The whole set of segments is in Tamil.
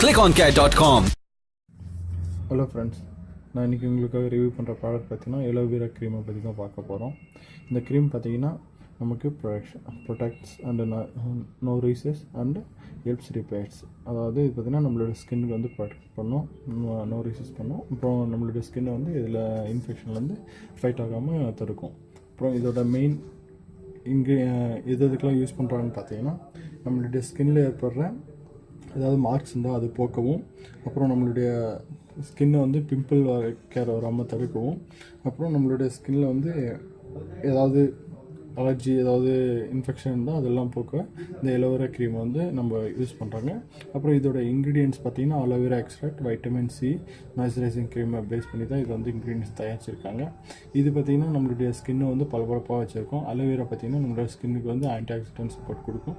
ClickOnCare.com. ஹலோ ஃப்ரெண்ட்ஸ், நான் இன்றைக்கி உங்களுக்காக ரிவ்யூ பண்ணுற ப்ராடக்ட் பார்த்தீங்கன்னா எலோவேரா க்ரீமை பற்றி தான் பார்க்க போகிறோம். இந்த க்ரீம் பார்த்தீங்கன்னா நமக்கு protects and no creases and helps repairs. அதாவது இது பார்த்திங்கன்னா நம்மளோட ஸ்கின்னுக்கு வந்து ப்ரொடெக்ட் பண்ணும், நோ ரீசஸ் பண்ணும். அப்புறம் நம்மளுடைய ஸ்கின்னை வந்து இதில் இன்ஃபெக்ஷன்லேருந்து ஃபைட் ஆகாமல் தடுக்கும். அப்புறம் இதோட மெயின் எதுக்கெல்லாம் யூஸ் பண்ணுறாங்கன்னு பார்த்தீங்கன்னா நம்மளுடைய ஸ்கின்னில் ஏற்படுற ஏதாவது மார்க்ஸ் இருந்தால் அது போக்கவும், அப்புறம் நம்மளுடைய ஸ்கின்னை வந்து பிம்பிள் வராமல் தடுக்கவும், அப்புறம் நம்மளுடைய ஸ்கின்னில் வந்து ஏதாவது அலர்ஜி ஏதாவது இன்ஃபெக்ஷன் இருந்தால் அதெல்லாம் போக்க இந்த எலோவேரா க்ரீம் வந்து நம்ம யூஸ் பண்ணுறாங்க. அப்புறம் இதோட இன்க்ரீடியன்ட்ஸ் பார்த்திங்கன்னா aloe vera extract, vitamin C, moisturising க்ரீமை பேஸ் பண்ணி தான் இது வந்து இன்க்ரீடியன்ட்ஸ் தயாரிச்சிருக்காங்க. இது பார்த்திங்கன்னா நம்மளுடைய ஸ்கின்னை வந்து பளபளப்பாக வச்சுருக்கோம். அலோவேரா பார்த்திங்கன்னா நம்மளோட ஸ்கின்னுக்கு வந்து ஆன்டி ஆக்சிடென்ட் சப்போர்ட் கொடுக்கும்.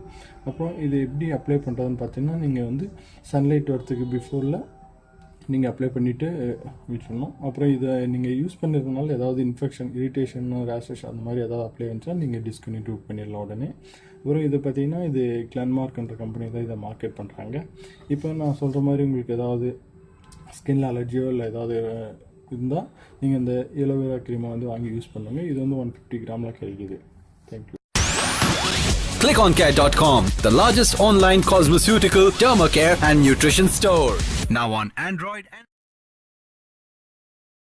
அப்புறம் இது எப்படி அப்ளை பண்ணுறதுன்னு பார்த்திங்கன்னா நீங்கள் வந்து சன்லைட் வரத்துக்கு பிஃபோரில் நீங்கள் அப்ளை பண்ணிவிட்டு விட்டுடணும். அப்புறம் இதை நீங்கள் யூஸ் பண்ணிருந்தனால ஏதாவது இன்ஃபெக்ஷன், இரிட்டேஷன், ரேஷஸ் அந்த மாதிரி ஏதாவது அப்ளை இருந்துச்சுன்னா நீங்கள் டிஸ்கன்டினியூ பண்ணிடலாம் உடனே. அப்புறம் இதை பார்த்தீங்கன்னா இது கிளன்மார்க்ன்ற கம்பெனி தான் இதை மார்க்கெட் பண்ணுறாங்க. இப்போ நான் சொல்கிற மாதிரி உங்களுக்கு ஏதாவது ஸ்கின்ல அலர்ஜியோ இல்லை ஏதாவது இருந்தால் நீங்கள் இந்த எலோவேரா க்ரீமை வந்து வாங்கி யூஸ் பண்ணுங்கள். இது வந்து 150 கிராமில் கிடைக்குது. Thank you. ClickOnCare.com, the largest online cosmeceutical, dermacare and nutrition store. Now on Android and